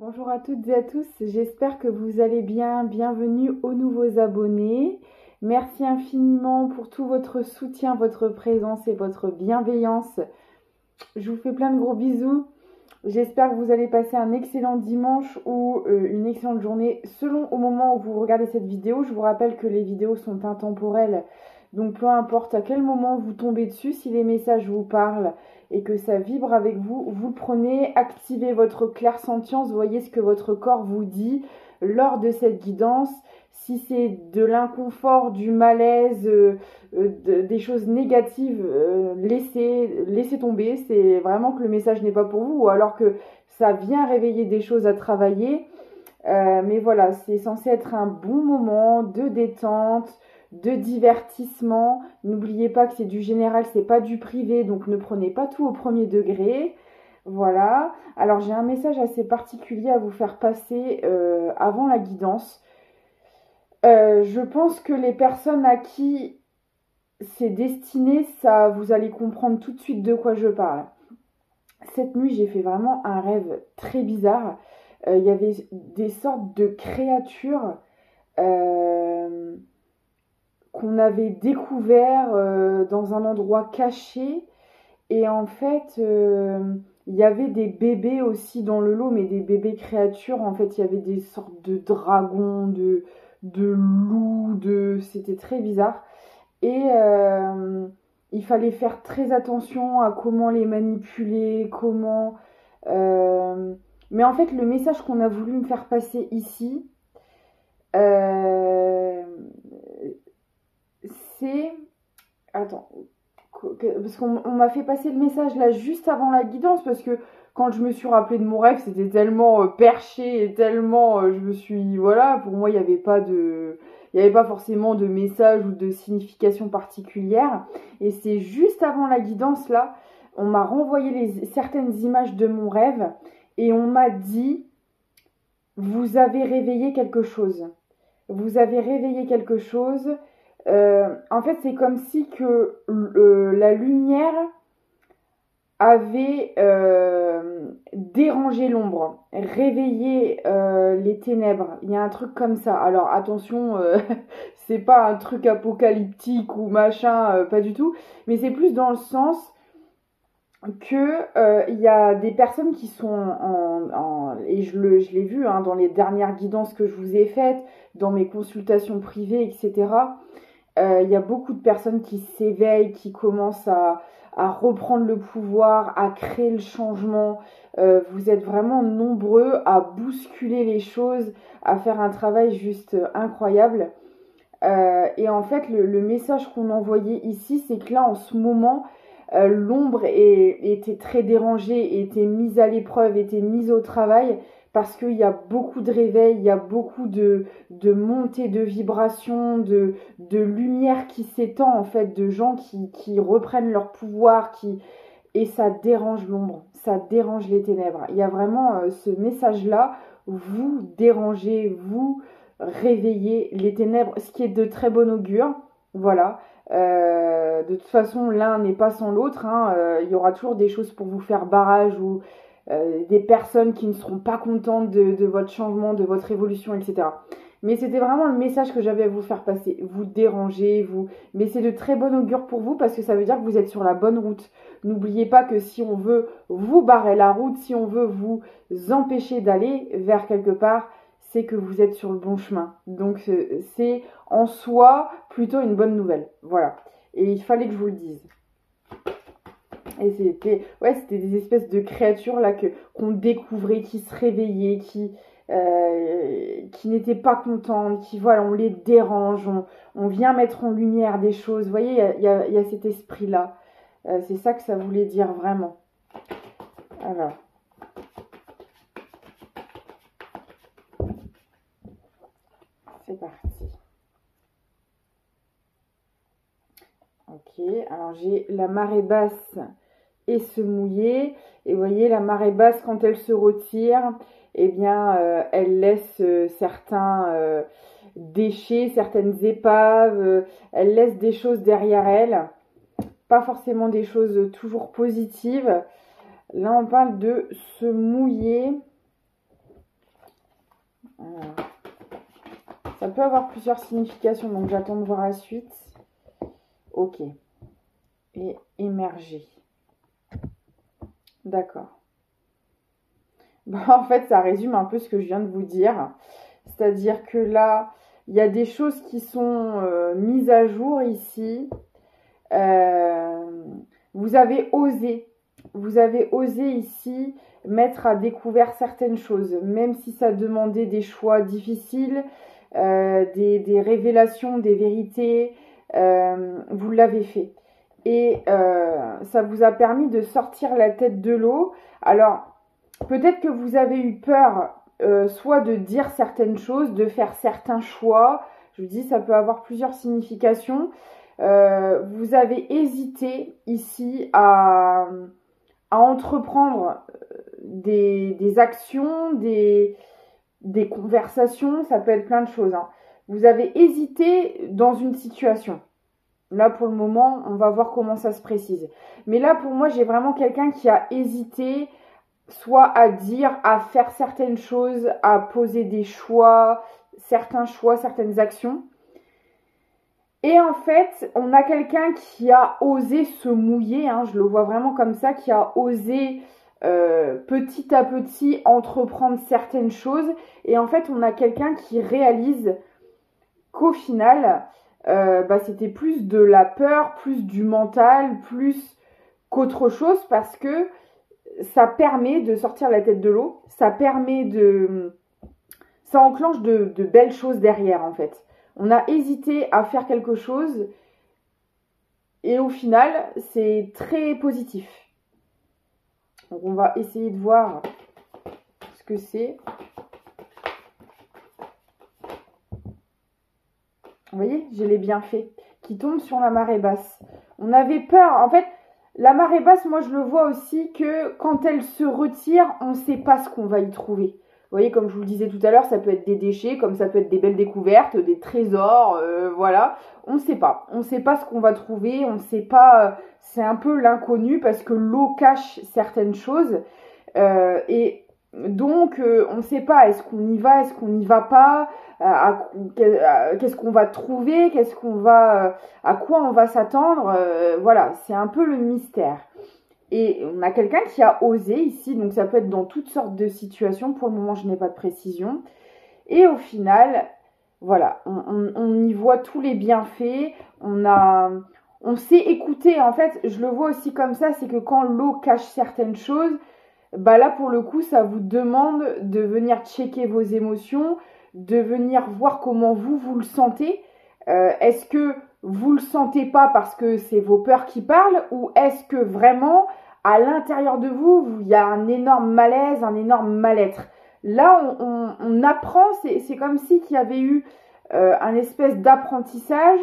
Bonjour à toutes et à tous, j'espère que vous allez bien. Bienvenue aux nouveaux abonnés. Merci infiniment pour tout votre soutien, votre présence et votre bienveillance. Je vous fais plein de gros bisous. J'espère que vous allez passer un excellent dimanche ou une excellente journée selon au moment où vous regardez cette vidéo. Je vous rappelle que les vidéos sont intemporelles. Donc peu importe à quel moment vous tombez dessus, si les messages vous parlent et que ça vibre avec vous, vous le prenez, activez votre clairsentience, voyez ce que votre corps vous dit lors de cette guidance. Si c'est de l'inconfort, du malaise, des choses négatives, laissez tomber. C'est vraiment que le message n'est pas pour vous ou alors que ça vient réveiller des choses à travailler. Mais voilà, c'est censé être un bon moment de détente, de divertissement. N'oubliez pas que c'est du général, c'est pas du privé, donc ne prenez pas tout au premier degré. Voilà. Alors j'ai un message assez particulier à vous faire passer avant la guidance. Je pense que les personnes à qui c'est destiné, ça, vous allez comprendre tout de suite de quoi je parle. Cette nuit, j'ai fait vraiment un rêve très bizarre. Il y avait des sortes de créatures qu'on avait découvert dans un endroit caché. Et en fait, il y avait des bébés aussi dans le lot, mais des bébés créatures. En fait, il y avait des sortes de dragons, de loups, c'était très bizarre. Et il fallait faire très attention à comment les manipuler, comment... Mais en fait, le message qu'on a voulu me faire passer ici, c'est... Attends, parce qu'on m'a fait passer le message là juste avant la guidance, parce que quand je me suis rappelé de mon rêve, c'était tellement perché et tellement... je me suis... Voilà, pour moi, il n'y avait pas de... Il n'y avait pas forcément de message ou de signification particulière. Et c'est juste avant la guidance, là, on m'a renvoyé certaines images de mon rêve et on m'a dit, vous avez réveillé quelque chose. Vous avez réveillé quelque chose. En fait, c'est comme si que la lumière avait dérangé l'ombre, réveillé les ténèbres. Il y a un truc comme ça. Alors attention, c'est pas un truc apocalyptique ou machin, pas du tout. Mais c'est plus dans le sens que il y a des personnes qui sont et je l'ai vu hein, dans les dernières guidances que je vous ai faites, dans mes consultations privées, etc. Il y a beaucoup de personnes qui s'éveillent, qui commencent à reprendre le pouvoir, à créer le changement. Vous êtes vraiment nombreux à bousculer les choses, à faire un travail juste incroyable. Et en fait, le message qu'on envoyait ici, c'est que là, en ce moment, l'ombre était très dérangée, était mise à l'épreuve, était mise au travail, parce qu'il y a beaucoup de réveil, il y a beaucoup de montées de vibrations, de lumière qui s'étend, en fait, de gens qui reprennent leur pouvoir, et ça dérange l'ombre, ça dérange les ténèbres. Il y a vraiment ce message-là, vous dérangez, vous réveillez les ténèbres, ce qui est de très bon augure, voilà. De toute façon, l'un n'est pas sans l'autre. Hein. Il y aura toujours des choses pour vous faire barrage ou des personnes qui ne seront pas contentes de votre changement, de votre évolution, etc. Mais c'était vraiment le message que j'avais à vous faire passer. Vous dérangez, vous... Mais c'est de très bon augure pour vous parce que ça veut dire que vous êtes sur la bonne route. N'oubliez pas que si on veut vous barrer la route, si on veut vous empêcher d'aller vers quelque part, c'est que vous êtes sur le bon chemin. Donc c'est en soi plutôt une bonne nouvelle. Voilà. Et il fallait que je vous le dise. Et c'était des espèces de créatures là qu'on découvrait, qui se réveillaient, qui n'étaient pas contentes, qui voilà, on les dérange, on vient mettre en lumière des choses. Vous voyez, il y a cet esprit-là. C'est ça que ça voulait dire vraiment. Alors. C'est parti. Ok, alors j'ai la marée basse et se mouiller. Et vous voyez, la marée basse, quand elle se retire, eh bien, elle laisse certains déchets, certaines épaves, elle laisse des choses derrière elle. Pas forcément des choses toujours positives. Là, on parle de se mouiller. peut avoir plusieurs significations, donc j'attends de voir la suite. Ok. Et émerger. D'accord. Bon, en fait, ça résume un peu ce que je viens de vous dire. C'est-à-dire que là, il y a des choses qui sont mises à jour ici. Vous avez osé ici mettre à découvert certaines choses, même si ça demandait des choix difficiles, des révélations, des vérités, vous l'avez fait. Et ça vous a permis de sortir la tête de l'eau. Alors, peut-être que vous avez eu peur, soit de dire certaines choses, de faire certains choix. Je vous dis, ça peut avoir plusieurs significations. Vous avez hésité ici à entreprendre des actions, des conversations, ça peut être plein de choses. Hein. Vous avez hésité dans une situation. Là, pour le moment, on va voir comment ça se précise. Mais là, pour moi, j'ai vraiment quelqu'un qui a hésité, soit à dire, à faire certaines choses, à poser des choix, certaines actions. Et en fait, on a quelqu'un qui a osé se mouiller, hein, je le vois vraiment comme ça, qui a osé petit à petit entreprendre certaines choses. Et en fait, on a quelqu'un qui réalise qu'au final, c'était plus de la peur, plus du mental, plus qu'autre chose, parce que ça permet de sortir la tête de l'eau, ça enclenche de belles choses derrière en fait. On a hésité à faire quelque chose et au final, c'est très positif. Donc on va essayer de voir ce que c'est. Vous voyez, j'ai les bienfaits qui tombent sur la marée basse. On avait peur. En fait, la marée basse, moi je le vois aussi que quand elle se retire, on ne sait pas ce qu'on va y trouver. Vous voyez, comme je vous le disais tout à l'heure, ça peut être des déchets, comme ça peut être des belles découvertes, des trésors, voilà. On ne sait pas. On ne sait pas ce qu'on va trouver, on ne sait pas. C'est un peu l'inconnu parce que l'eau cache certaines choses. Et donc, on ne sait pas, est-ce qu'on y va, est-ce qu'on n'y va pas, qu'est-ce qu'on va trouver, à quoi on va s'attendre. Voilà, c'est un peu le mystère. Et on a quelqu'un qui a osé ici, donc ça peut être dans toutes sortes de situations. Pour le moment, je n'ai pas de précision. Et au final, voilà, on y voit tous les bienfaits. On sait écouter. En fait, je le vois aussi comme ça, c'est que quand l'eau cache certaines choses, bah là, pour le coup, ça vous demande de venir checker vos émotions, de venir voir comment vous le sentez. Est-ce que vous le sentez pas parce que c'est vos peurs qui parlent ou est-ce que vraiment à l'intérieur de vous, il y a un énorme malaise, un énorme mal-être. Là, on apprend, c'est comme si qu'il y avait eu un espèce d'apprentissage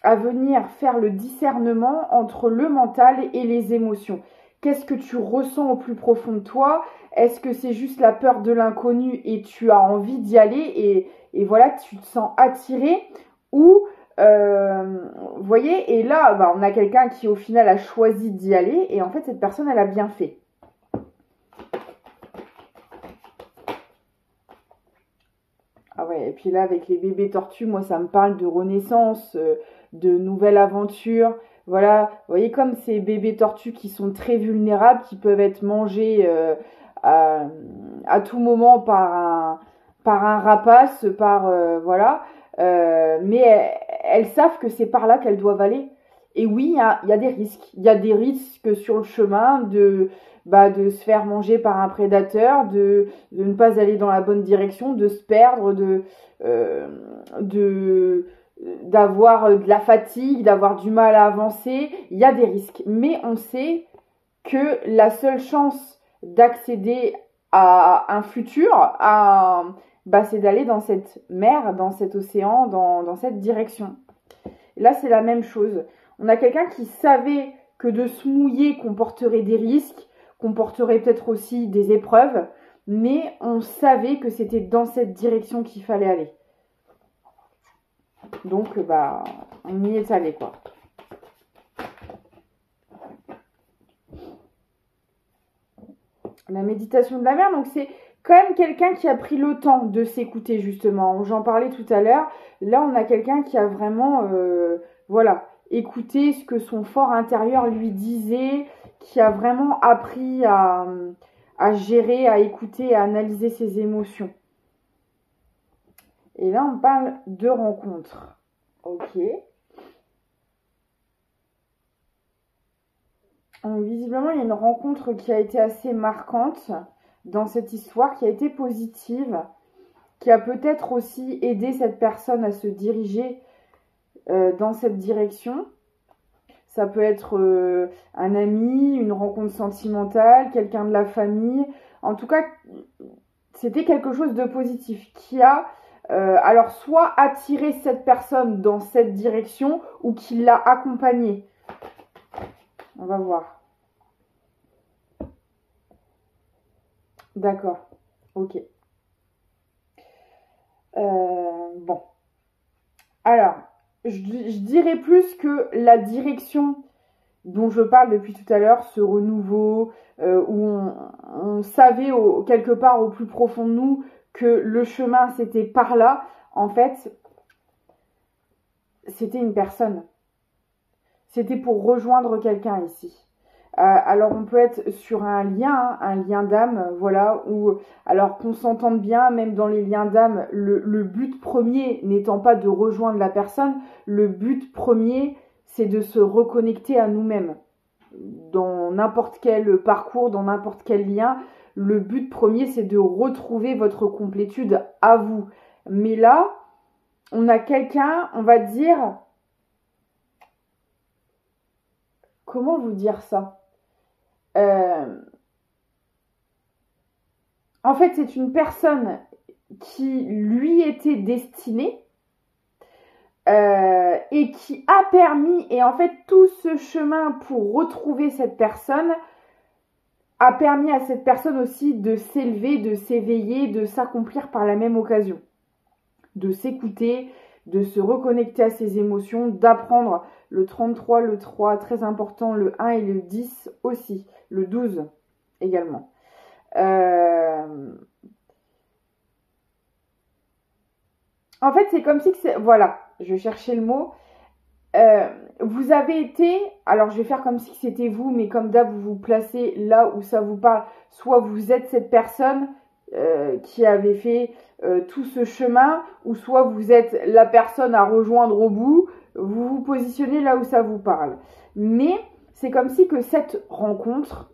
à venir faire le discernement entre le mental et les émotions. Qu'est-ce que tu ressens au plus profond de toi? Est-ce que c'est juste la peur de l'inconnu et tu as envie d'y aller et voilà, tu te sens attiré ou vous voyez, et là, on a quelqu'un qui au final a choisi d'y aller et en fait cette personne elle a bien fait. Ah ouais, et puis là avec les bébés tortues, moi ça me parle de renaissance, de nouvelle aventure. Voilà, vous voyez comme ces bébés tortues qui sont très vulnérables, qui peuvent être mangés à tout moment par un rapace, voilà. Mais elles savent que c'est par là qu'elles doivent aller. Et oui, il y a des risques. Il y a des risques sur le chemin de se faire manger par un prédateur, de ne pas aller dans la bonne direction, de se perdre, d'avoir de la fatigue, d'avoir du mal à avancer. Il y a des risques. Mais on sait que la seule chance d'accéder à un futur, c'est d'aller dans cette mer, dans cet océan, dans cette direction. Et là, c'est la même chose. On a quelqu'un qui savait que de se mouiller comporterait des risques, comporterait peut-être aussi des épreuves, mais on savait que c'était dans cette direction qu'il fallait aller. Donc, on y est allé, quoi. La méditation de la mer, donc c'est quand même quelqu'un qui a pris le temps de s'écouter, justement. J'en parlais tout à l'heure. Là, on a quelqu'un qui a vraiment, voilà, écouté ce que son fort intérieur lui disait, qui a vraiment appris à gérer, à écouter, à analyser ses émotions. Et là, on parle de rencontre. Ok. Donc, visiblement, il y a une rencontre qui a été assez marquante dans cette histoire, qui a été positive, qui a peut-être aussi aidé cette personne à se diriger dans cette direction. Ça peut être un ami, une rencontre sentimentale, quelqu'un de la famille. En tout cas, c'était quelque chose de positif qui a alors soit attiré cette personne dans cette direction ou qui l'a accompagnée. On va voir. D'accord. Ok. Bon. Alors, je dirais plus que la direction dont je parle depuis tout à l'heure, ce renouveau, où on savait quelque part au plus profond de nous que le chemin c'était par là, en fait, c'était une personne. C'était pour rejoindre quelqu'un ici. Alors on peut être sur un lien d'âme, voilà, où alors qu'on s'entende bien, même dans les liens d'âme, le but premier n'étant pas de rejoindre la personne, le but premier c'est de se reconnecter à nous-mêmes. Dans n'importe quel parcours, dans n'importe quel lien, le but premier c'est de retrouver votre complétude à vous. Mais là, on a quelqu'un, on va dire, comment vous dire ça ? En fait, c'est une personne qui lui était destinée et qui a permis, et en fait tout ce chemin pour retrouver cette personne a permis à cette personne aussi de s'élever, de s'éveiller, de s'accomplir par la même occasion, de s'écouter, de se reconnecter à ses émotions, d'apprendre le 33, le 3, très important, le 1 et le 10 aussi, le 12 également. En fait, c'est comme si que c'est... Voilà, je cherchais le mot. Vous avez été... Alors, je vais faire comme si c'était vous, mais comme d'hab, vous vous placez là où ça vous parle. Soit vous êtes cette personne qui avait fait tout ce chemin, ou soit vous êtes la personne à rejoindre au bout. Vous vous positionnez là où ça vous parle. Mais c'est comme si que cette rencontre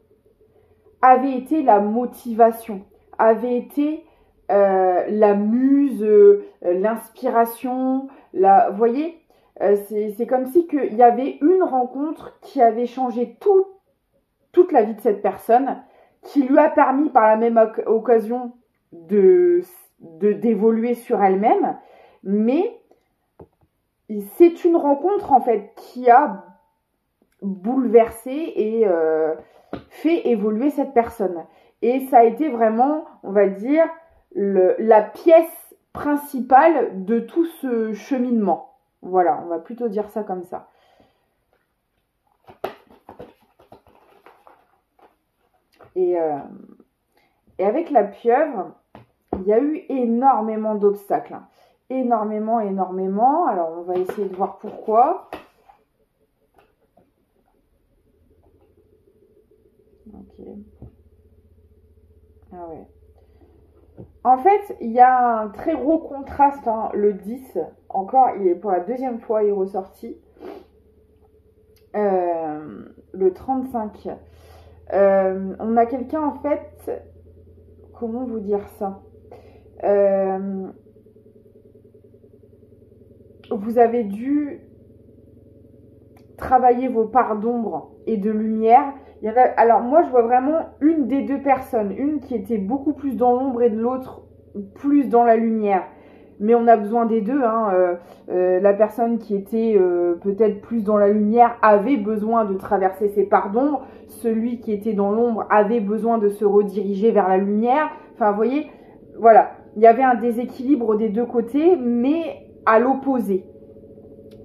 avait été la motivation, avait été la muse, l'inspiration, vous voyez, c'est comme si qu'il y avait une rencontre qui avait changé toute la vie de cette personne, qui lui a permis par la même occasion d'évoluer sur elle-même, mais c'est une rencontre en fait qui a bouleversé et fait évoluer cette personne. Et ça a été vraiment, on va dire, la pièce principale de tout ce cheminement. Voilà, on va plutôt dire ça comme ça. Et avec la pieuvre, il y a eu énormément d'obstacles. Hein. Énormément. Alors, on va essayer de voir pourquoi. Ok. Ah ouais. En fait, il y a un très gros contraste, hein, le 10, encore, il est pour la deuxième fois, il est ressorti. Le 35. On a quelqu'un, en fait, comment vous dire ça ? Vous avez dû travailler vos parts d'ombre et de lumière. Il y en a, alors moi je vois vraiment une des deux personnes, une qui était beaucoup plus dans l'ombre et de l'autre plus dans la lumière. Mais on a besoin des deux. Hein. La personne qui était peut-être plus dans la lumière avait besoin de traverser ses parts d'ombre. Celui qui était dans l'ombre avait besoin de se rediriger vers la lumière. Enfin, vous voyez, voilà. Il y avait un déséquilibre des deux côtés, mais à l'opposé.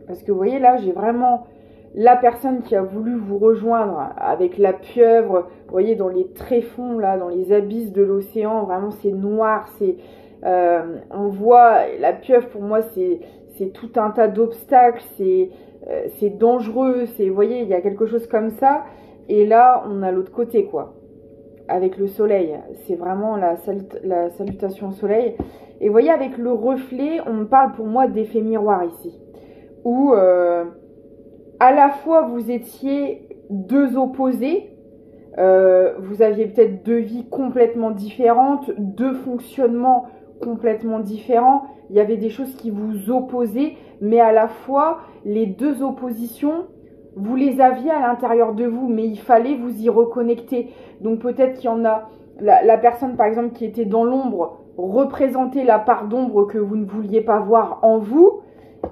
Parce que vous voyez, là, j'ai vraiment la personne qui a voulu vous rejoindre avec la pieuvre, vous voyez, dans les tréfonds, là, dans les abysses de l'océan, vraiment c'est noir, on voit, la pieuvre pour moi c'est tout un tas d'obstacles, c'est dangereux, vous voyez, il y a quelque chose comme ça, et là on a l'autre côté quoi, avec le soleil, c'est vraiment la salutation au soleil, et vous voyez avec le reflet, on parle pour moi d'effet miroir ici, où à la fois vous étiez deux opposés, vous aviez peut-être deux vies complètement différentes, deux fonctionnements complètement différents, il y avait des choses qui vous opposaient, mais à la fois les deux oppositions, vous les aviez à l'intérieur de vous, mais il fallait vous y reconnecter. Donc peut-être qu'il y en a, la personne par exemple qui était dans l'ombre représentait la part d'ombre que vous ne vouliez pas voir en vous,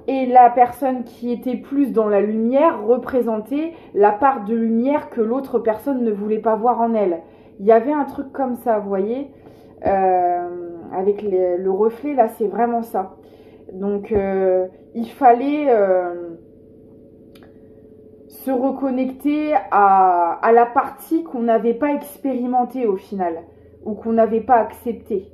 et la personne qui était plus dans la lumière représentait la part de lumière que l'autre personne ne voulait pas voir en elle. Il y avait un truc comme ça, vous voyez, avec le reflet, là, c'est vraiment ça. Donc, il fallait se reconnecter à la partie qu'on n'avait pas expérimentée au final, ou qu'on n'avait pas acceptée.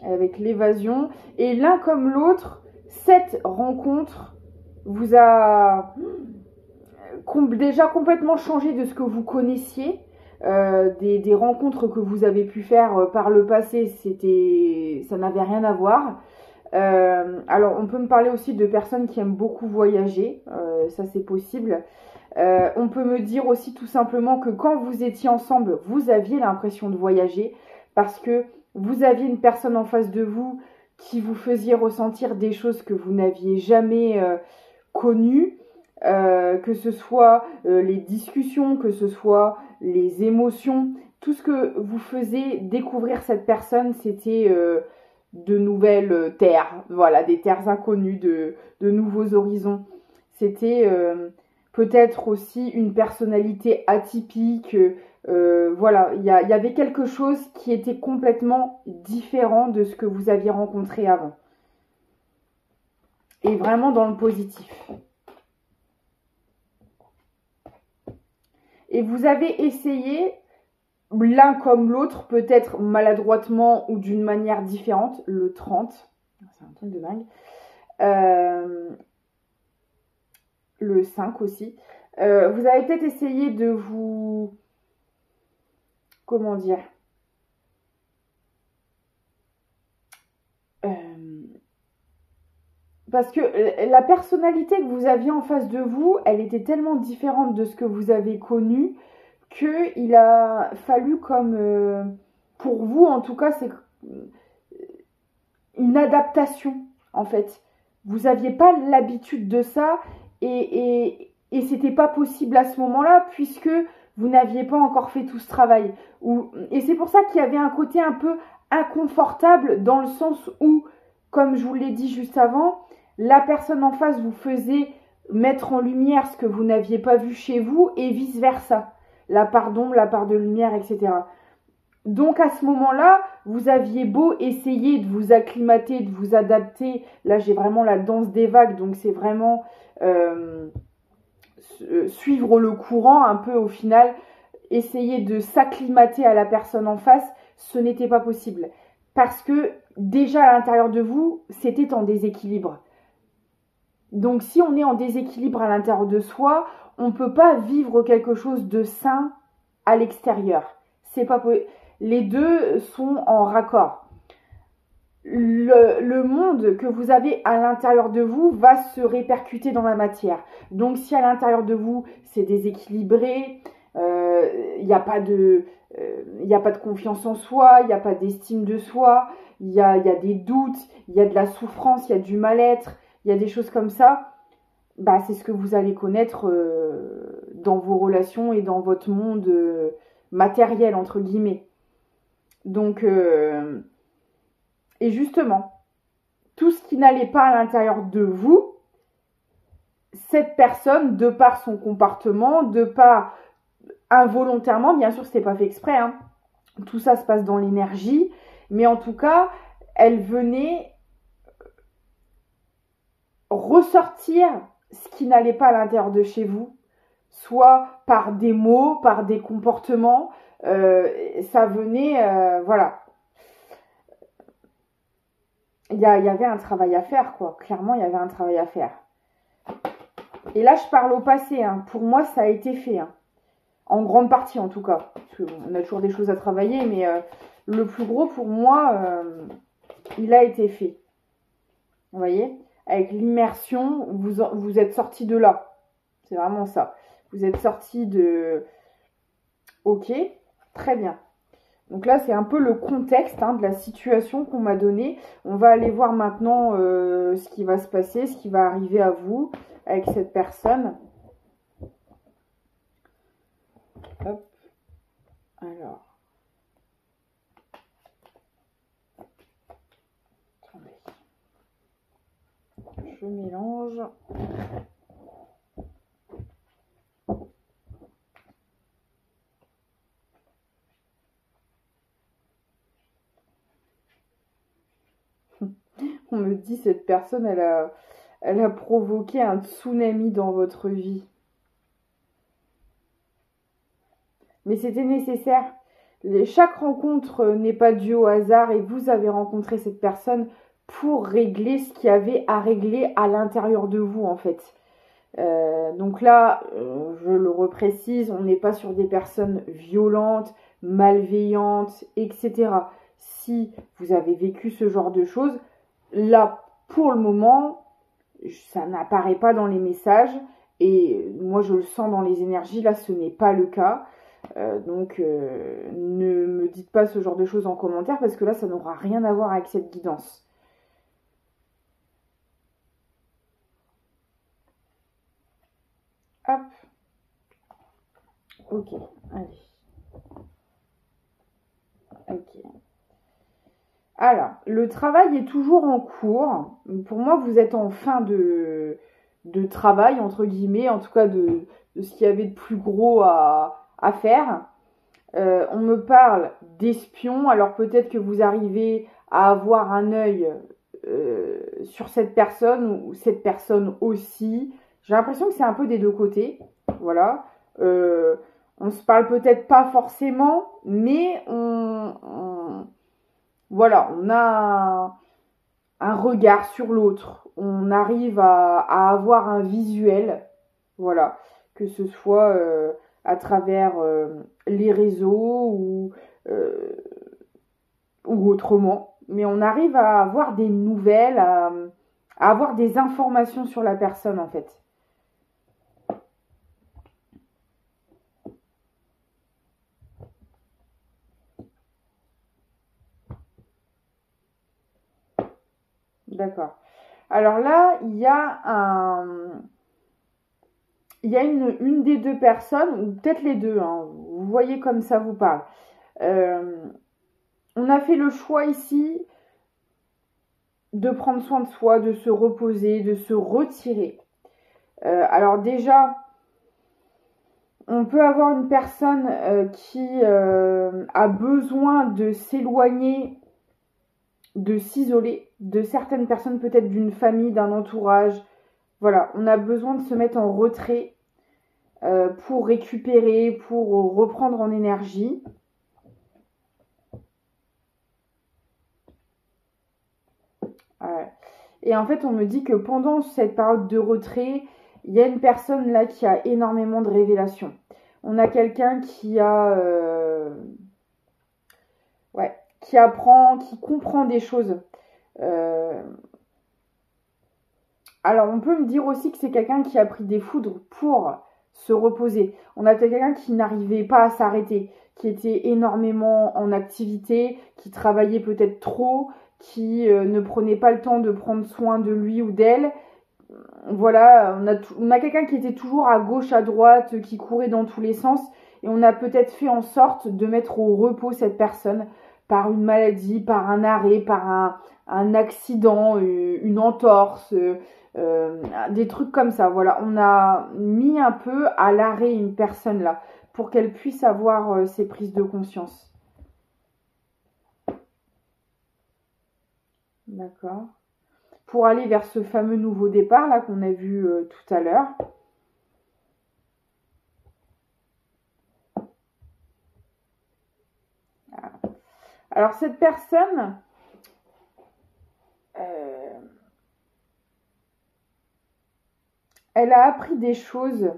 Avec l'évasion. Et l'un comme l'autre, cette rencontre vous a déjà complètement changé de ce que vous connaissiez. Des rencontres que vous avez pu faire par le passé, ça n'avait rien à voir. Alors on peut me parler aussi de personnes qui aiment beaucoup voyager, ça c'est possible. On peut me dire aussi tout simplement que quand vous étiez ensemble, vous aviez l'impression de voyager parce que vous aviez une personne en face de vous qui vous faisait ressentir des choses que vous n'aviez jamais connues, que ce soit les discussions, que ce soit les émotions, tout ce que vous faisait découvrir cette personne, c'était de nouvelles terres, voilà, des terres inconnues, de nouveaux horizons. C'était peut-être aussi une personnalité atypique, voilà, il y avait quelque chose qui était complètement différent de ce que vous aviez rencontré avant. Et vraiment dans le positif. Et vous avez essayé, l'un comme l'autre, peut-être maladroitement ou d'une manière différente, le 30, c'est un truc de dingue, le 5 aussi, vous avez peut-être essayé de vous... Comment dire, parce que la personnalité que vous aviez en face de vous, elle était tellement différente de ce que vous avez connu qu'il a fallu comme, pour vous en tout cas, c'est une adaptation en fait. Vous n'aviez pas l'habitude de ça et c'était pas possible à ce moment-là puisque vous n'aviez pas encore fait tout ce travail. Et c'est pour ça qu'il y avait un côté un peu inconfortable dans le sens où, comme je vous l'ai dit juste avant, la personne en face vous faisait mettre en lumière ce que vous n'aviez pas vu chez vous et vice-versa. La part d'ombre, la part de lumière, etc. Donc à ce moment-là, vous aviez beau essayer de vous acclimater, de vous adapter. Là, j'ai vraiment la danse des vagues, donc c'est vraiment... suivre le courant un peu au final, essayer de s'acclimater à la personne en face, ce n'était pas possible. Parce que déjà à l'intérieur de vous, c'était en déséquilibre. Donc si on est en déséquilibre à l'intérieur de soi, on ne peut pas vivre quelque chose de sain à l'extérieur. C'est pas les deux sont en raccord. Le monde que vous avez à l'intérieur de vous va se répercuter dans la matière. Donc si à l'intérieur de vous c'est déséquilibré, il n'y a pas de confiance en soi, il n'y a pas d'estime de soi, il y a des doutes, il y a de la souffrance, il y a du mal-être, il y a des choses comme ça, bah c'est ce que vous allez connaître dans vos relations et dans votre monde matériel entre guillemets. Donc et justement, tout ce qui n'allait pas à l'intérieur de vous, cette personne, de par son comportement, de par involontairement, bien sûr, c'était pas fait exprès, hein, tout ça se passe dans l'énergie, mais en tout cas, elle venait ressortir ce qui n'allait pas à l'intérieur de chez vous, soit par des mots, par des comportements. Ça venait, voilà. Il y avait un travail à faire, quoi. Clairement, il y avait un travail à faire. Et là, je parle au passé. Hein. Pour moi, ça a été fait. Hein. En grande partie, en tout cas. Parce qu'on a toujours des choses à travailler, mais le plus gros, pour moi, il a été fait. Vous voyez? Avec l'immersion, vous êtes sorti de là. C'est vraiment ça. Vous êtes sorti de... Ok, très bien. Donc là, c'est un peu le contexte de la situation qu'on m'a donné. On va aller voir maintenant ce qui va se passer, ce qui va arriver à vous avec cette personne. Hop. Alors. Attendez. Je mélange. On me dit cette personne, elle a provoqué un tsunami dans votre vie. Mais c'était nécessaire. Chaque rencontre n'est pas due au hasard et vous avez rencontré cette personne pour régler ce qu'il y avait à régler à l'intérieur de vous en fait. Donc là, je le reprécise, on n'est pas sur des personnes violentes, malveillantes, etc. Si vous avez vécu ce genre de choses, là, pour le moment, ça n'apparaît pas dans les messages et moi je le sens dans les énergies, là ce n'est pas le cas. Donc ne me dites pas ce genre de choses en commentaire parce que là ça n'aura rien à voir avec cette guidance. Hop. Ok, allez. Ok. Alors, le travail est toujours en cours. Pour moi, vous êtes en fin de travail, entre guillemets, en tout cas de ce qu'il y avait de plus gros à faire. On me parle d'espions, alors peut-être que vous arrivez à avoir un œil sur cette personne ou cette personne aussi. J'ai l'impression que c'est un peu des deux côtés. Voilà. On se parle peut-être pas forcément, mais voilà, on a un regard sur l'autre. On arrive à avoir un visuel. Voilà. Que ce soit à travers les réseaux ou autrement. Mais on arrive à avoir des nouvelles, à avoir des informations sur la personne en fait. D'accord. Alors là, il y a une des deux personnes, ou peut-être les deux, hein, vous voyez comme ça vous parle. On a fait le choix ici de prendre soin de soi, de se reposer, de se retirer. Alors déjà, on peut avoir une personne qui a besoin de s'éloigner, de s'isoler de certaines personnes, peut-être d'une famille, d'un entourage. Voilà, on a besoin de se mettre en retrait pour récupérer, pour reprendre en énergie. Et en fait, on me dit que pendant cette période de retrait, il y a une personne là qui a énormément de révélations. On a quelqu'un qui qui apprend, qui comprend des choses. Alors, on peut me dire aussi que c'est quelqu'un qui a pris des foudres pour se reposer. On a peut-être quelqu'un qui n'arrivait pas à s'arrêter, qui était énormément en activité, qui travaillait peut-être trop, qui ne prenait pas le temps de prendre soin de lui ou d'elle. Voilà, on a quelqu'un qui était toujours à gauche, à droite, qui courait dans tous les sens. Et on a peut-être fait en sorte de mettre au repos cette personne par une maladie, par un arrêt, par un accident, une entorse, des trucs comme ça. Voilà, on a mis un peu à l'arrêt une personne là pour qu'elle puisse avoir ses prises de conscience. D'accord. pour aller vers ce fameux nouveau départ là qu'on a vu tout à l'heure. Alors cette personne, elle a appris des choses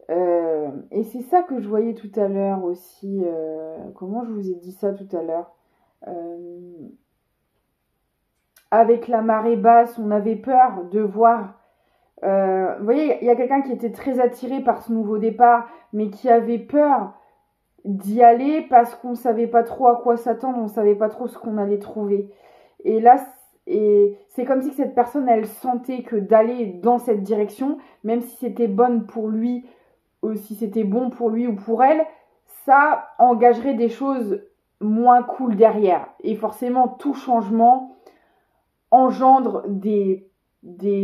et c'est ça que je voyais tout à l'heure aussi. Comment je vous ai dit ça tout à l'heure? Avec la marée basse, on avait peur de voir. Vous voyez, il y a quelqu'un qui était très attiré par ce nouveau départ, mais qui avait peur d'y aller parce qu'on ne savait pas trop à quoi s'attendre, on ne savait pas trop ce qu'on allait trouver. Et là, c'est comme si cette personne, elle sentait que d'aller dans cette direction, même si c'était bonne pour lui, ou si c'était bon pour lui ou pour elle, ça engagerait des choses moins cool derrière. Et forcément, tout changement engendre des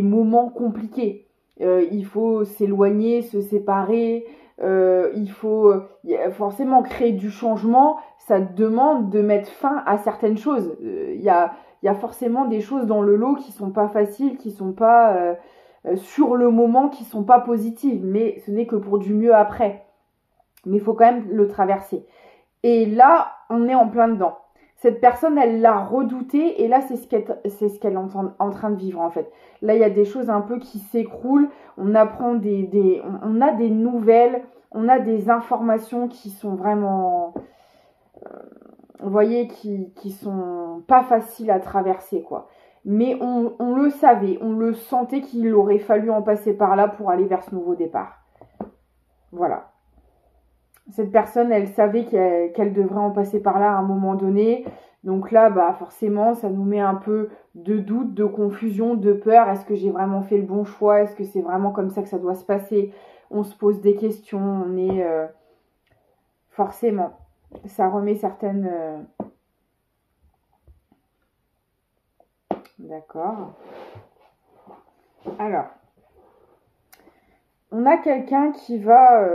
moments compliqués. Il faut s'éloigner, se séparer, il faut forcément créer du changement, ça demande de mettre fin à certaines choses. Il y a forcément des choses dans le lot qui sont pas faciles, qui sont pas sur le moment, qui sont pas positives, mais ce n'est que pour du mieux après. Mais il faut quand même le traverser. Et là, on est en plein dedans. Cette personne, elle l'a redouté et là, c'est ce qu'elle est en train de vivre en fait. Là, il y a des choses un peu qui s'écroulent. On apprend on a des nouvelles, on a des informations qui sont vraiment, vous voyez, qui sont pas faciles à traverser quoi. Mais on le savait, on le sentait qu'il aurait fallu en passer par là pour aller vers ce nouveau départ. Voilà. Cette personne, elle savait qu'elle devrait en passer par là à un moment donné. Donc là, bah forcément, ça nous met un peu de doute, de confusion, de peur. Est-ce que j'ai vraiment fait le bon choix? Est-ce que c'est vraiment comme ça que ça doit se passer? On se pose des questions. On est forcément, ça remet certaines... D'accord. Alors, on a quelqu'un qui va...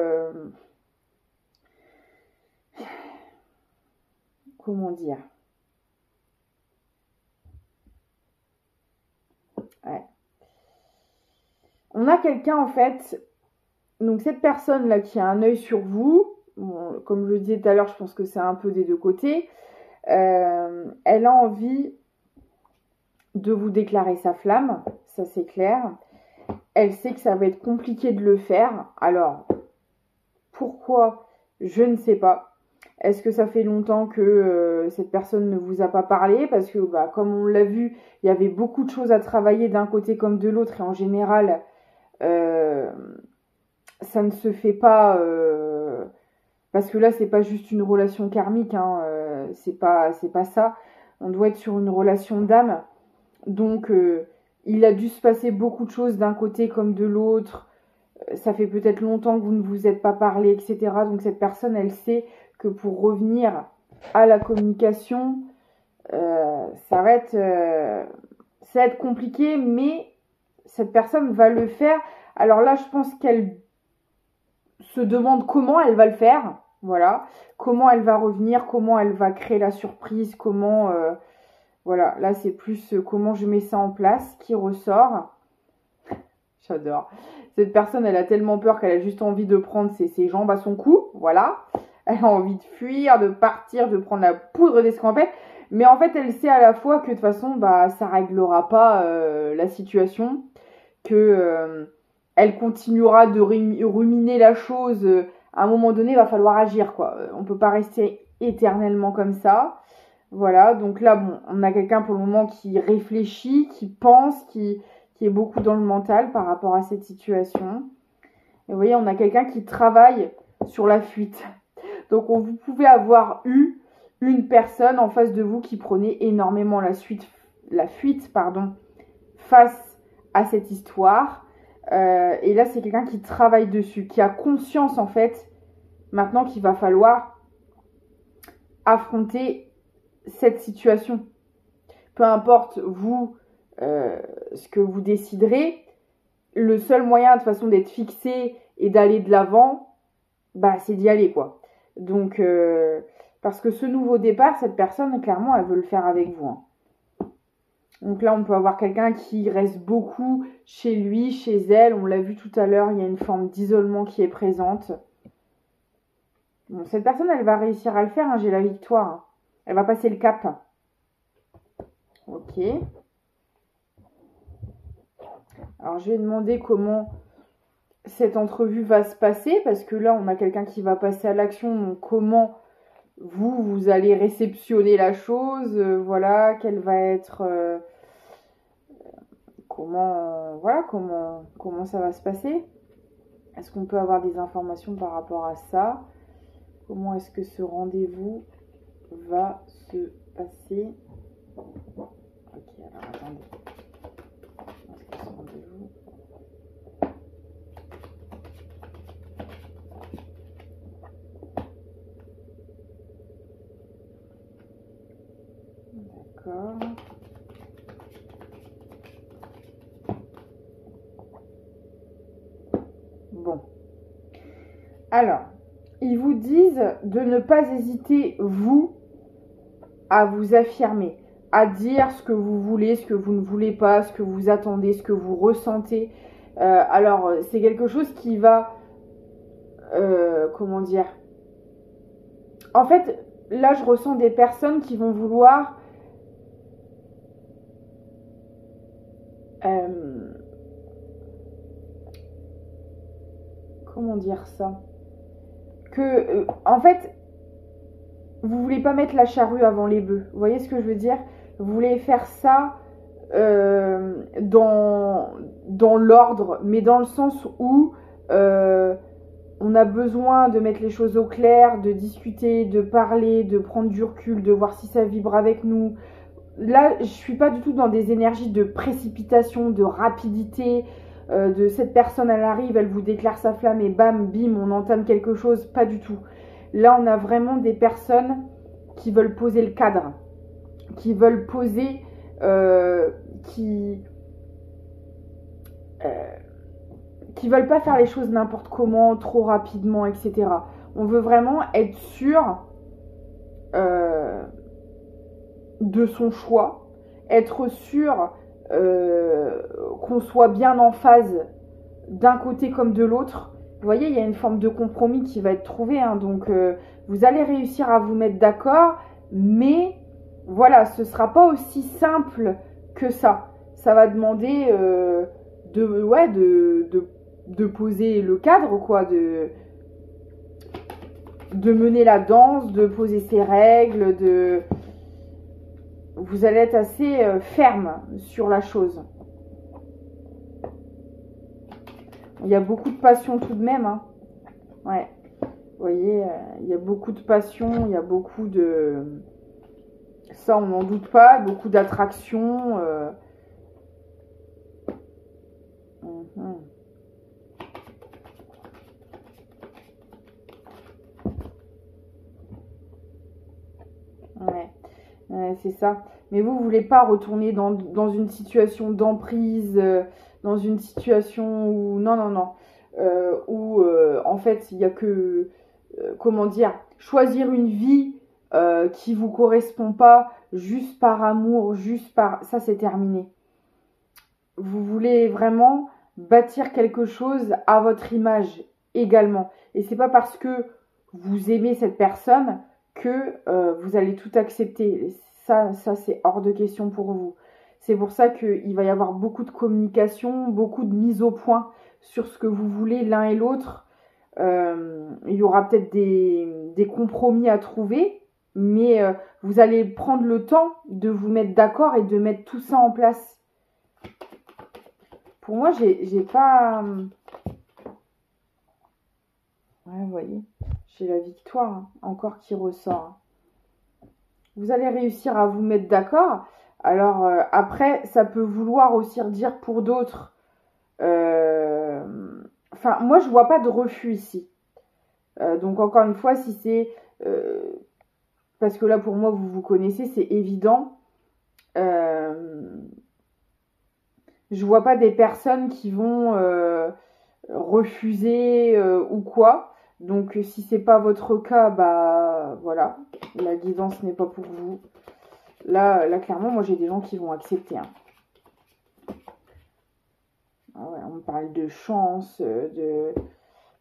Comment dire? Ouais. On a quelqu'un en fait, donc cette personne là qui a un œil sur vous, bon, comme je le disais tout à l'heure, je pense que c'est un peu des deux côtés, elle a envie de vous déclarer sa flamme, ça c'est clair. Elle sait que ça va être compliqué de le faire, alors pourquoi? Je ne sais pas. Est-ce que ça fait longtemps que cette personne ne vous a pas parlé? Parce que, bah, comme on l'a vu, il y avait beaucoup de choses à travailler d'un côté comme de l'autre. Et en général, ça ne se fait pas... parce que là, c'est pas juste une relation karmique. Hein, c'est pas ça. On doit être sur une relation d'âme. Donc, il a dû se passer beaucoup de choses d'un côté comme de l'autre. Ça fait peut-être longtemps que vous ne vous êtes pas parlé, etc. Donc, cette personne, elle sait que pour revenir à la communication, ça va être compliqué, mais cette personne va le faire. Alors là, je pense qu'elle se demande comment elle va le faire, voilà, comment elle va revenir, comment elle va créer la surprise, comment, voilà, là c'est plus comment je mets ça en place qui ressort. J'adore. Cette personne, elle a tellement peur qu'elle a juste envie de prendre ses jambes à son cou, voilà. Elle a envie de fuir, de partir, de prendre la poudre d'escampette. Mais en fait, elle sait à la fois que de toute façon, bah, ça réglera pas la situation. Que elle continuera de ruminer la chose. À un moment donné, il va falloir agir, quoi. On peut pas rester éternellement comme ça. Voilà, donc là, bon, on a quelqu'un pour le moment qui réfléchit, qui pense, qui est beaucoup dans le mental par rapport à cette situation. Et vous voyez, on a quelqu'un qui travaille sur la fuite. Donc, vous pouvez avoir eu une personne en face de vous qui prenait énormément la fuite, face à cette histoire. Et là, c'est quelqu'un qui travaille dessus, qui a conscience, en fait, maintenant qu'il va falloir affronter cette situation. Peu importe, vous, ce que vous déciderez, le seul moyen, de façon, d'être fixé et d'aller de l'avant, bah, c'est d'y aller, quoi. Donc, parce que ce nouveau départ, cette personne, clairement, elle veut le faire avec vous. Hein. Donc là, on peut avoir quelqu'un qui reste beaucoup chez lui, chez elle. On l'a vu tout à l'heure, il y a une forme d'isolement qui est présente. Bon, cette personne, elle va réussir à le faire, hein, j'ai la victoire. Hein. Elle va passer le cap. Ok. Alors, je vais demander comment cette entrevue va se passer, parce que là, on a quelqu'un qui va passer à l'action. Donc, comment vous allez réceptionner la chose, voilà, quelle va être... comment ça va se passer? Est-ce qu'on peut avoir des informations par rapport à ça? Comment est-ce que ce rendez-vous va se passer? Ok, alors attendez. Est-ce que ce rendez-vous... D'accord. Bon. Alors, ils vous disent de ne pas hésiter, vous, à vous affirmer, à dire ce que vous voulez, ce que vous ne voulez pas, ce que vous attendez, ce que vous ressentez. Alors, c'est quelque chose qui va... comment dire? En fait, là, je ressens des personnes qui vont vouloir... comment dire ça? Que, en fait, vous voulez pas mettre la charrue avant les bœufs. Vous voyez ce que je veux dire? Vous voulez faire ça dans l'ordre, mais dans le sens où on a besoin de mettre les choses au clair, de discuter, de parler, de prendre du recul, de voir si ça vibre avec nous. Là, je suis pas du tout dans des énergies de précipitation, de rapidité, de cette personne, elle arrive, elle vous déclare sa flamme et bam, bim, on entame quelque chose. Pas du tout. Là, on a vraiment des personnes qui veulent poser le cadre, qui veulent poser, qui veulent pas faire les choses n'importe comment, trop rapidement, etc. On veut vraiment être sûr de son choix, être sûr qu'on soit bien en phase d'un côté comme de l'autre. Vous voyez, il y a une forme de compromis qui va être trouvé, hein, donc vous allez réussir à vous mettre d'accord, mais voilà, ce sera pas aussi simple que ça. Ça va demander de poser le cadre, quoi, de mener la danse, de poser ses règles, vous allez être assez ferme sur la chose. Il y a beaucoup de passion tout de même, hein. Ouais. Vous voyez, il y a beaucoup de passion, il y a beaucoup de... Ça, on n'en doute pas, beaucoup d'attraction. Ouais, c'est ça. Mais vous voulez pas retourner dans une situation d'emprise, dans une situation où... Non, non, non. Où, en fait, il y a que... comment dire? Choisir une vie qui vous correspond pas, juste par amour, juste par... Ça, c'est terminé. Vous voulez vraiment bâtir quelque chose à votre image également. Et c'est pas parce que vous aimez cette personne que vous allez tout accepter. Ça c'est hors de question pour vous. C'est pour ça qu'il va y avoir beaucoup de communication, beaucoup de mise au point sur ce que vous voulez l'un et l'autre. Il y aura peut-être des compromis à trouver, mais vous allez prendre le temps de vous mettre d'accord et de mettre tout ça en place. Pour moi, j'ai pas... Ouais, vous voyez, j'ai la victoire, hein, encore qui ressort. Vous allez réussir à vous mettre d'accord. Alors, après, ça peut vouloir aussi dire pour d'autres... Enfin, moi, je vois pas de refus ici. Donc, encore une fois, si c'est... parce que là, pour moi, vous vous connaissez, c'est évident. Je vois pas des personnes qui vont refuser ou quoi. Donc si c'est pas votre cas, bah voilà, la guidance n'est pas pour vous. Là clairement, moi, j'ai des gens qui vont accepter. Hein. Ah ouais, on me parle de chance, de...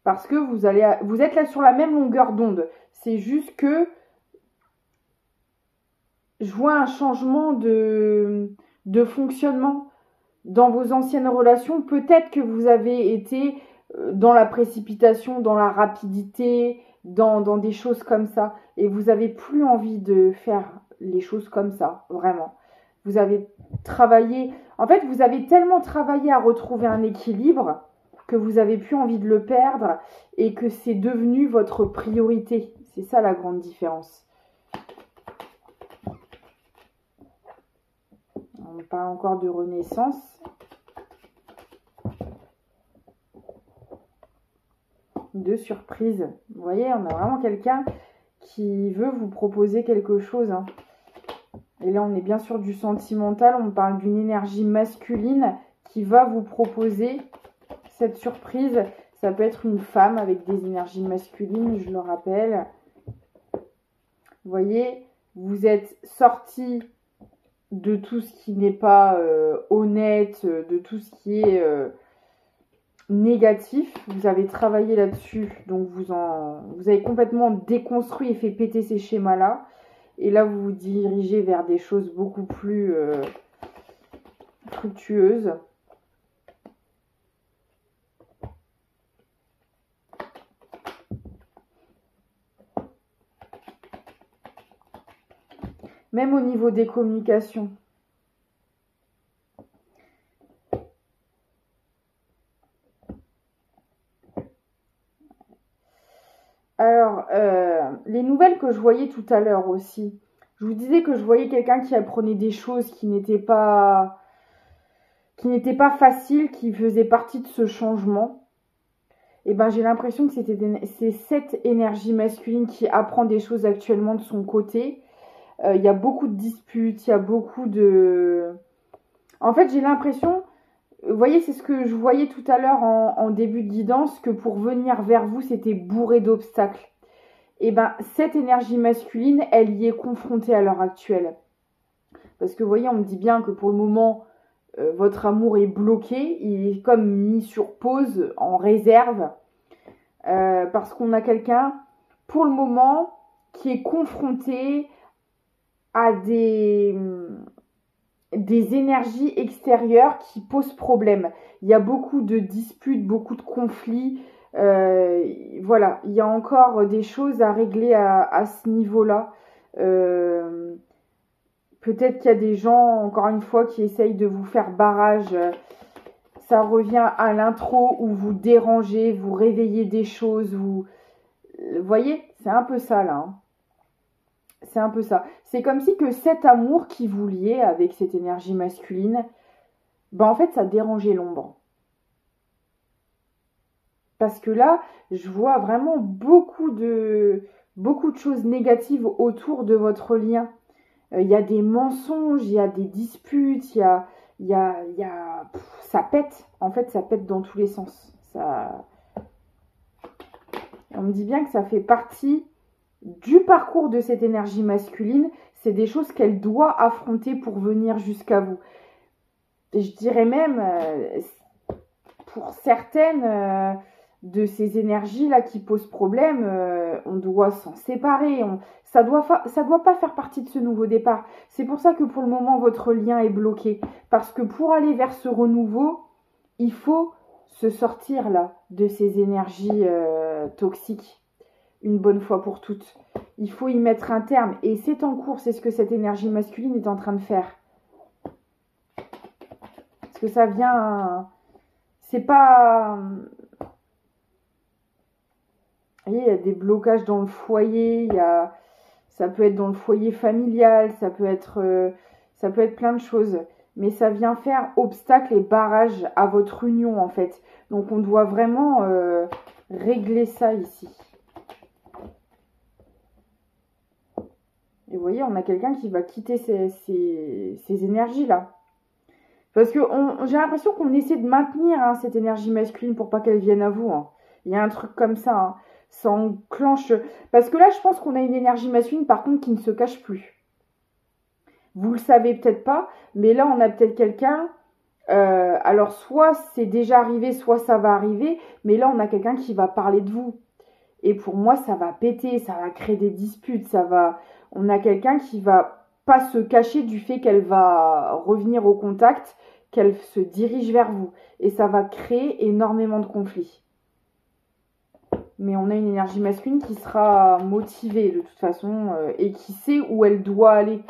Parce que vous êtes là sur la même longueur d'onde. C'est juste que je vois un changement de fonctionnement dans vos anciennes relations. Peut-être que vous avez été dans la précipitation, dans la rapidité, dans des choses comme ça. Et vous n'avez plus envie de faire les choses comme ça, vraiment. Vous avez travaillé... En fait, vous avez tellement travaillé à retrouver un équilibre que vous avez plus envie de le perdre et que c'est devenu votre priorité. C'est ça la grande différence. On parle encore de renaissance. De surprise. Vous voyez, on a vraiment quelqu'un qui veut vous proposer quelque chose. Hein. Et là, on est bien sûr du sentimental. On parle d'une énergie masculine qui va vous proposer cette surprise. Ça peut être une femme avec des énergies masculines, je le rappelle. Vous voyez, vous êtes sorti de tout ce qui n'est pas honnête, de tout ce qui est négatif. Vous avez travaillé là-dessus, donc vous avez complètement déconstruit et fait péter ces schémas-là. Et là, vous vous dirigez vers des choses beaucoup plus fructueuses. Même au niveau des communications. Alors, les nouvelles que je voyais tout à l'heure aussi, je vous disais que je voyais quelqu'un qui apprenait des choses qui n'étaient pas faciles, qui faisaient partie de ce changement. Et ben, j'ai l'impression que c'est cette énergie masculine qui apprend des choses actuellement de son côté. Il y a beaucoup de disputes, il y a beaucoup de... En fait, j'ai l'impression, vous voyez, c'est ce que je voyais tout à l'heure en début de guidance, que pour venir vers vous, c'était bourré d'obstacles. Et ben, cette énergie masculine, elle y est confrontée à l'heure actuelle. Parce que vous voyez, on me dit bien que pour le moment, votre amour est bloqué, il est comme mis sur pause, en réserve, parce qu'on a quelqu'un, pour le moment, qui est confronté à des énergies extérieures qui posent problème. Il y a beaucoup de disputes, beaucoup de conflits. Voilà, il y a encore des choses à régler à ce niveau-là. Peut-être qu'il y a des gens, encore une fois, qui essayent de vous faire barrage. Ça revient à l'intro où vous dérangez, vous réveillez des choses. Vous voyez, c'est un peu ça là. Hein. C'est un peu ça. C'est comme si que cet amour qui vous liait avec cette énergie masculine, ben en fait, ça dérangeait l'ombre. Parce que là, je vois vraiment beaucoup de choses négatives autour de votre lien. Il y a des mensonges, il y a des disputes, ça pète. En fait, ça pète dans tous les sens. On me dit bien que ça fait partie du parcours de cette énergie masculine. C'est des choses qu'elle doit affronter pour venir jusqu'à vous. Et je dirais même, pour certaines de ces énergies-là qui posent problème, on doit s'en séparer. Ça doit pas faire partie de ce nouveau départ. C'est pour ça que pour le moment, votre lien est bloqué. Parce que pour aller vers ce renouveau, il faut se sortir là de ces énergies toxiques une bonne fois pour toutes. Il faut y mettre un terme. Et c'est en cours, c'est ce que cette énergie masculine est en train de faire. Parce que ça vient... C'est pas... Vous voyez, il y a des blocages dans le foyer, ça peut être dans le foyer familial, ça peut être plein de choses. Mais ça vient faire obstacle et barrage à votre union en fait. Donc on doit vraiment régler ça ici. Et vous voyez, on a quelqu'un qui va quitter ces énergies-là. Parce que j'ai l'impression qu'on essaie de maintenir cette énergie masculine pour pas qu'elle vienne à vous. Hein. Il y a un truc comme ça. Hein. Ça enclenche. Parce que là, je pense qu'on a une énergie masculine, par contre, qui ne se cache plus. Vous le savez peut-être pas, mais là, on a peut-être quelqu'un... alors, soit c'est déjà arrivé, soit ça va arriver, mais là, on a quelqu'un qui va parler de vous. Et pour moi, ça va péter, ça va créer des disputes, ça va... On a quelqu'un qui va pas se cacher du fait qu'elle va revenir au contact, qu'elle se dirige vers vous. Et ça va créer énormément de conflits. Mais on a une énergie masculine qui sera motivée de toute façon et qui sait où elle doit aller,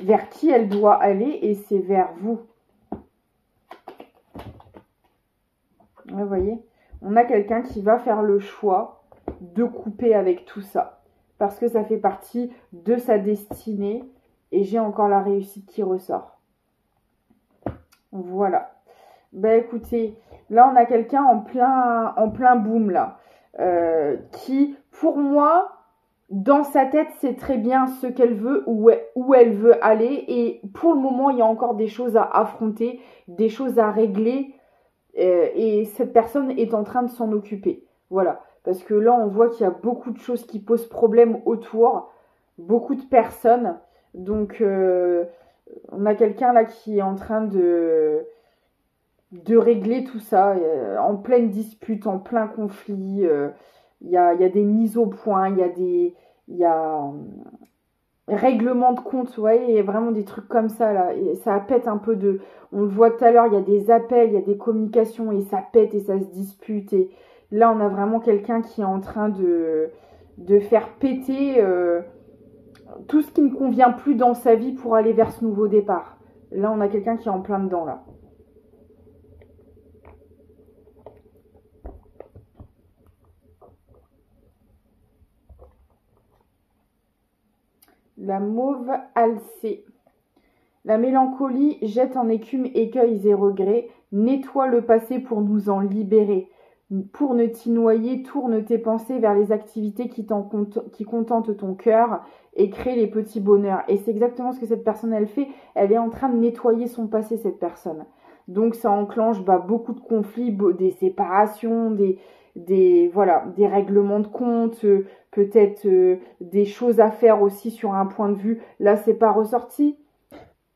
vers qui elle doit aller, et c'est vers vous. Vous voyez, on a quelqu'un qui va faire le choix de couper avec tout ça. Parce que ça fait partie de sa destinée. Et j'ai encore la réussite qui ressort. Voilà. Ben écoutez, là on a quelqu'un en plein boom là. Qui, pour moi, dans sa tête, sait très bien ce qu'elle veut, où elle veut aller. Et pour le moment, il y a encore des choses à affronter, des choses à régler. Et cette personne est en train de s'en occuper. Voilà. Parce que là, on voit qu'il y a beaucoup de choses qui posent problème autour. Beaucoup de personnes. Donc, on a quelqu'un là qui est en train de régler tout ça. En pleine dispute, en plein conflit. Il y a des mises au point. Il y a règlement de compte, vous voyez, il y a vraiment des trucs comme ça là, et ça pète un peu de, on le voit tout à l'heure, il y a des appels, il y a des communications et ça pète et ça se dispute, et là on a vraiment quelqu'un qui est en train de faire péter tout ce qui ne convient plus dans sa vie pour aller vers ce nouveau départ. Là on a quelqu'un qui est en plein dedans là. La mauve alcée. La mélancolie jette en écume écueils et regrets, nettoie le passé pour nous en libérer. Pour ne t'y noyer, tourne tes pensées vers les activités qui contentent ton cœur et crée les petits bonheurs. Et c'est exactement ce que cette personne, elle fait. Elle est en train de nettoyer son passé, cette personne. Donc ça enclenche beaucoup de conflits, des séparations, des règlements de compte, peut-être des choses à faire aussi sur un point de vue. Là, c'est pas ressorti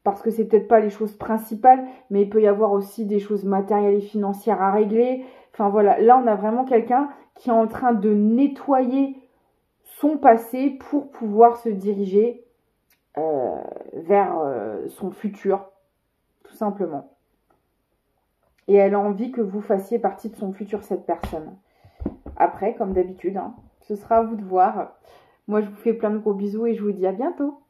parce que c'est peut-être pas les choses principales, mais il peut y avoir aussi des choses matérielles et financières à régler. Enfin voilà, là on a vraiment quelqu'un qui est en train de nettoyer son passé pour pouvoir se diriger vers son futur, tout simplement. Et elle a envie que vous fassiez partie de son futur, cette personne. Après, comme d'habitude, ce sera à vous de voir. Moi, je vous fais plein de gros bisous et je vous dis à bientôt.